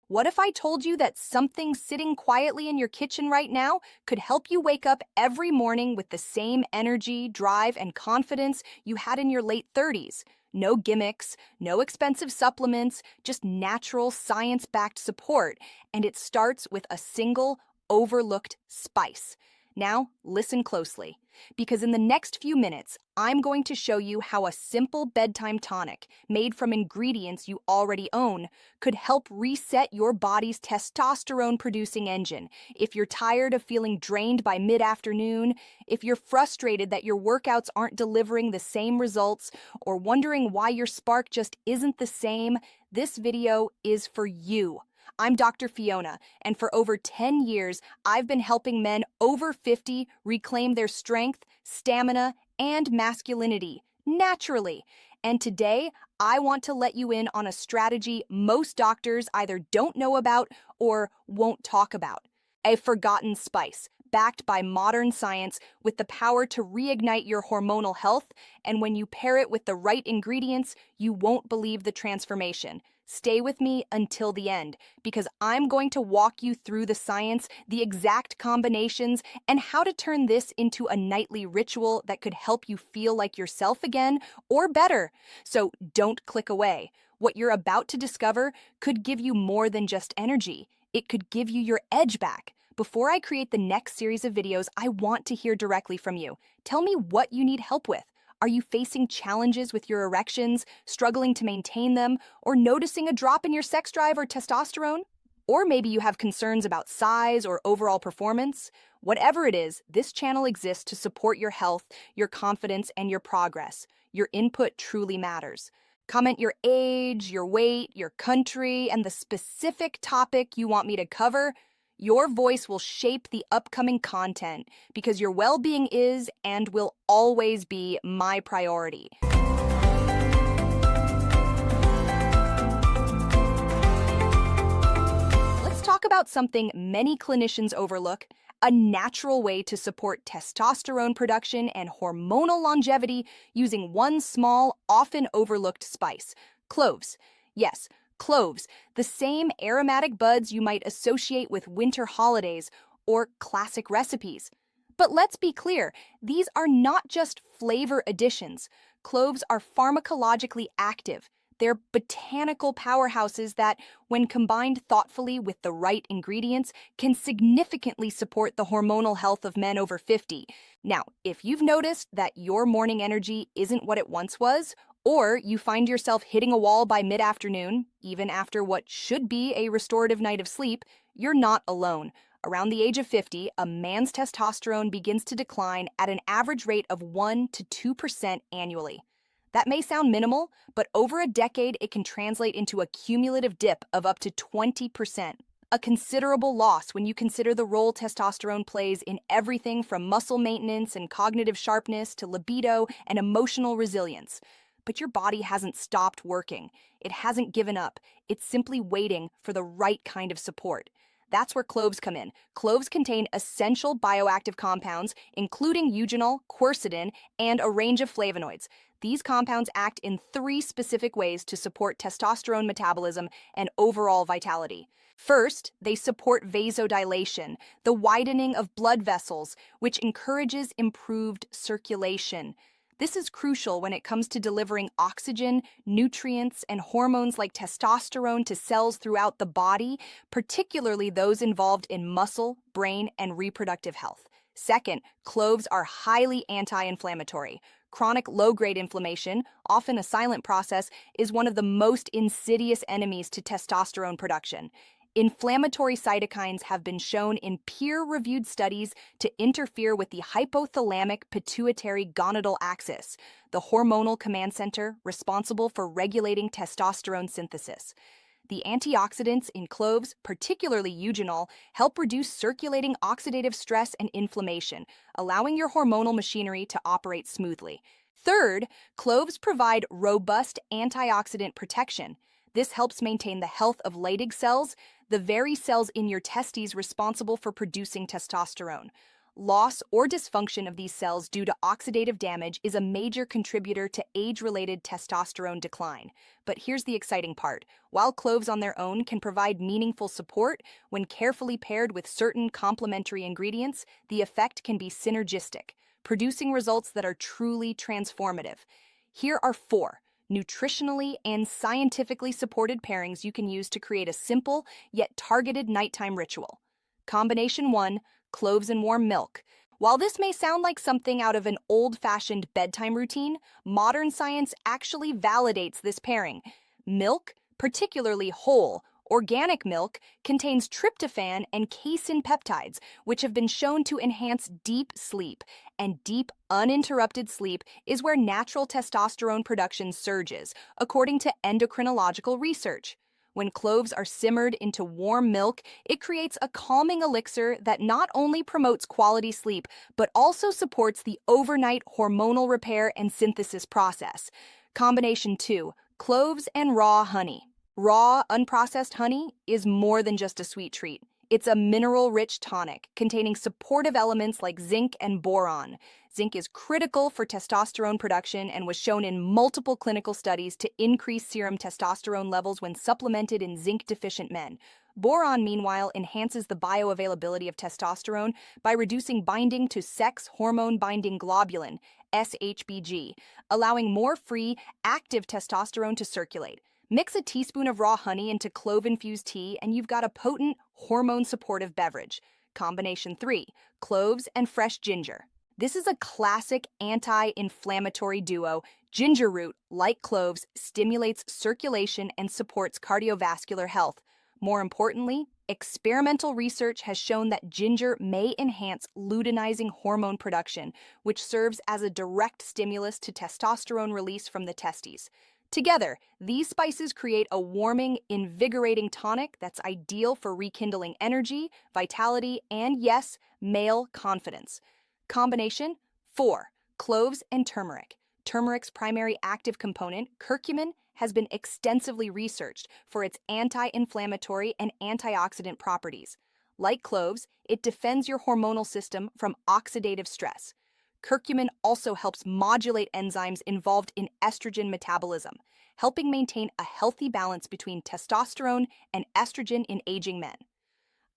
What if I told you that something sitting quietly in your kitchen right now could help you wake up every morning with the same energy, drive, and confidence you had in your late 30s? No gimmicks, no expensive supplements, just natural science-backed support, and it starts with a single, overlooked spice. Now, listen closely, because in the next few minutes, I'm going to show you how a simple bedtime tonic made from ingredients you already own could help reset your body's testosterone-producing engine. If you're tired of feeling drained by mid-afternoon, if you're frustrated that your workouts aren't delivering the same results, or wondering why your spark just isn't the same, this video is for you. I'm Dr. Fiona, and for over 10 years, I've been helping men over 50 reclaim their strength, stamina, and masculinity naturally. And today, I want to let you in on a strategy most doctors either don't know about or won't talk about. A forgotten spice, backed by modern science with the power to reignite your hormonal health, and when you pair it with the right ingredients, you won't believe the transformation. Stay with me until the end, because I'm going to walk you through the science, the exact combinations, and how to turn this into a nightly ritual that could help you feel like yourself again, or better. So don't click away. What you're about to discover could give you more than just energy. It could give you your edge back. Before I create the next series of videos, I want to hear directly from you. Tell me what you need help with. Are you facing challenges with your erections, struggling to maintain them, or noticing a drop in your sex drive or testosterone? Or maybe you have concerns about size or overall performance? Whatever it is, this channel exists to support your health, your confidence, and your progress. Your input truly matters. Comment your age, your weight, your country, and the specific topic you want me to cover. Your voice will shape the upcoming content because your well-being is and will always be my priority. Let's talk about something many clinicians overlook, a natural way to support testosterone production and hormonal longevity using one small, often overlooked spice: cloves. Yes, cloves, the same aromatic buds you might associate with winter holidays or classic recipes. But let's be clear, these are not just flavor additions. Cloves are pharmacologically active. They're botanical powerhouses that, when combined thoughtfully with the right ingredients, can significantly support the hormonal health of men over 50. Now, if you've noticed that your morning energy isn't what it once was, or you find yourself hitting a wall by mid-afternoon, even after what should be a restorative night of sleep, you're not alone. Around the age of 50, a man's testosterone begins to decline at an average rate of 1 to 2% annually. That may sound minimal, but over a decade, it can translate into a cumulative dip of up to 20%. A considerable loss when you consider the role testosterone plays in everything from muscle maintenance and cognitive sharpness to libido and emotional resilience. But your body hasn't stopped working. It hasn't given up. It's simply waiting for the right kind of support. That's where cloves come in. Cloves contain essential bioactive compounds, including eugenol, quercetin, and a range of flavonoids. These compounds act in 3 specific ways to support testosterone metabolism and overall vitality. First, they support vasodilation, the widening of blood vessels, which encourages improved circulation. This is crucial when it comes to delivering oxygen, nutrients, and hormones like testosterone to cells throughout the body, particularly those involved in muscle, brain, and reproductive health. Second, cloves are highly anti-inflammatory. Chronic low-grade inflammation, often a silent process, is one of the most insidious enemies to testosterone production. Inflammatory cytokines have been shown in peer-reviewed studies to interfere with the hypothalamic pituitary gonadal axis, the hormonal command center responsible for regulating testosterone synthesis. The antioxidants in cloves, particularly eugenol, help reduce circulating oxidative stress and inflammation, allowing your hormonal machinery to operate smoothly. Third, cloves provide robust antioxidant protection. This helps maintain the health of Leydig cells, the very cells in your testes responsible for producing testosterone. Loss or dysfunction of these cells due to oxidative damage is a major contributor to age-related testosterone decline. But here's the exciting part. While cloves on their own can provide meaningful support, when carefully paired with certain complementary ingredients, the effect can be synergistic, producing results that are truly transformative. Here are 4 nutritionally and scientifically supported pairings you can use to create a simple yet targeted nighttime ritual. Combination 1, cloves and warm milk. While this may sound like something out of an old-fashioned bedtime routine, modern science actually validates this pairing. Milk, particularly whole, organic milk, contains tryptophan and casein peptides, which have been shown to enhance deep sleep. And deep, uninterrupted sleep is where natural testosterone production surges, according to endocrinological research. When cloves are simmered into warm milk, it creates a calming elixir that not only promotes quality sleep, but also supports the overnight hormonal repair and synthesis process. Combination 2, cloves and raw honey. Raw, unprocessed honey is more than just a sweet treat. It's a mineral-rich tonic containing supportive elements like zinc and boron. Zinc is critical for testosterone production and was shown in multiple clinical studies to increase serum testosterone levels when supplemented in zinc-deficient men. Boron, meanwhile, enhances the bioavailability of testosterone by reducing binding to sex hormone-binding globulin, SHBG, allowing more free, active testosterone to circulate. Mix a teaspoon of raw honey into clove-infused tea and you've got a potent, hormone-supportive beverage. Combination 3, cloves and fresh ginger. This is a classic anti-inflammatory duo. Ginger root, like cloves, stimulates circulation and supports cardiovascular health. More importantly, experimental research has shown that ginger may enhance luteinizing hormone production, which serves as a direct stimulus to testosterone release from the testes. Together, these spices create a warming, invigorating tonic that's ideal for rekindling energy, vitality, and yes, male confidence. Combination 4, cloves and turmeric. Turmeric's primary active component, curcumin, has been extensively researched for its anti-inflammatory and antioxidant properties. Like cloves, it defends your hormonal system from oxidative stress. Curcumin also helps modulate enzymes involved in estrogen metabolism, helping maintain a healthy balance between testosterone and estrogen in aging men.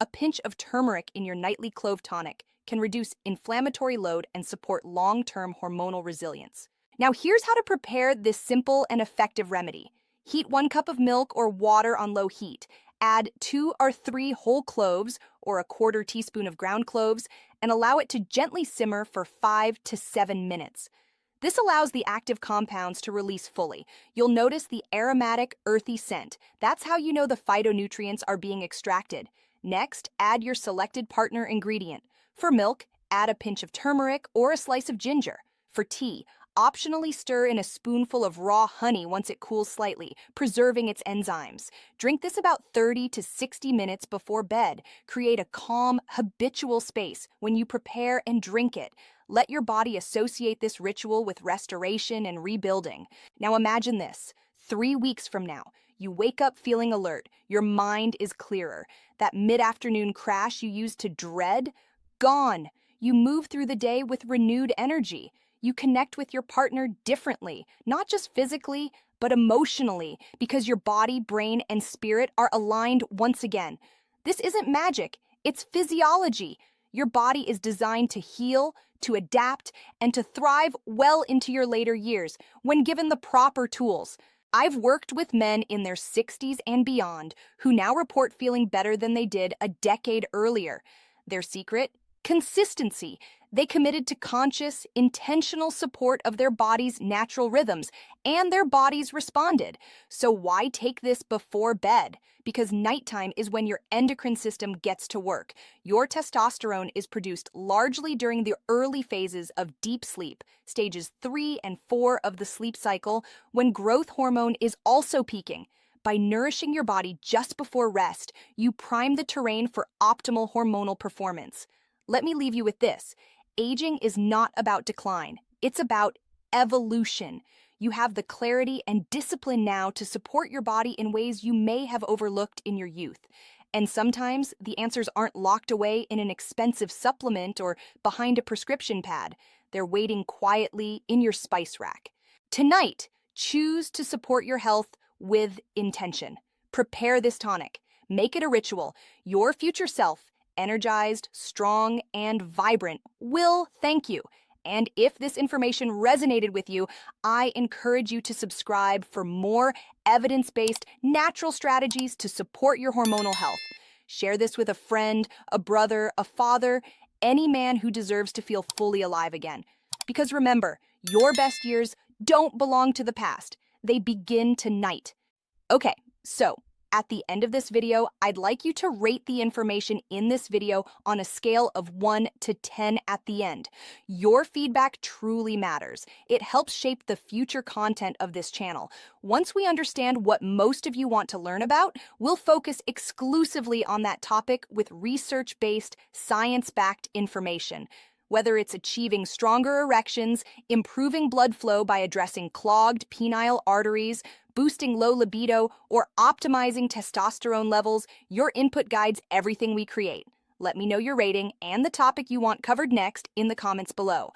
A pinch of turmeric in your nightly clove tonic can reduce inflammatory load and support long-term hormonal resilience. Now here's how to prepare this simple and effective remedy. Heat 1 cup of milk or water on low heat. Add 2 or 3 whole cloves or a quarter teaspoon of ground cloves and allow it to gently simmer for 5 to 7 minutes. This allows the active compounds to release fully. You'll notice the aromatic, earthy scent. That's how you know the phytonutrients are being extracted. Next, add your selected partner ingredient. For milk, add a pinch of turmeric or a slice of ginger. For tea, optionally stir in a spoonful of raw honey once it cools slightly, preserving its enzymes. Drink this about 30 to 60 minutes before bed. Create a calm, habitual space when you prepare and drink it. Let your body associate this ritual with restoration and rebuilding. Now imagine this. 3 weeks from now, you wake up feeling alert. Your mind is clearer. That mid-afternoon crash you used to dread? Gone. You move through the day with renewed energy. You connect with your partner differently, not just physically, but emotionally, because your body, brain, and spirit are aligned once again. This isn't magic, it's physiology. Your body is designed to heal, to adapt, and to thrive well into your later years when given the proper tools. I've worked with men in their 60s and beyond who now report feeling better than they did a decade earlier. Their secret? Consistency. They committed to conscious, intentional support of their body's natural rhythms, and their bodies responded. So why take this before bed? Because nighttime is when your endocrine system gets to work. Your testosterone is produced largely during the early phases of deep sleep, stages 3 and 4 of the sleep cycle, when growth hormone is also peaking. By nourishing your body just before rest, you prime the terrain for optimal hormonal performance. Let me leave you with this. Aging is not about decline. It's about evolution. You have the clarity and discipline now to support your body in ways you may have overlooked in your youth. And sometimes the answers aren't locked away in an expensive supplement or behind a prescription pad. They're waiting quietly in your spice rack. Tonight, choose to support your health with intention. Prepare this tonic. Make it a ritual. Your future self, energized, strong, and vibrant, will thank you. And if this information resonated with you, I encourage you to subscribe for more evidence-based, natural strategies to support your hormonal health. Share this with a friend, a brother, a father, any man who deserves to feel fully alive again. Because remember, your best years don't belong to the past. They begin tonight. Okay, so at the end of this video, I'd like you to rate the information in this video on a scale of 1 to 10 at the end. Your feedback truly matters. It helps shape the future content of this channel. Once we understand what most of you want to learn about, we'll focus exclusively on that topic with research-based, science-backed information. Whether it's achieving stronger erections, improving blood flow by addressing clogged penile arteries, boosting low libido, or optimizing testosterone levels, your input guides everything we create. Let me know your rating and the topic you want covered next in the comments below.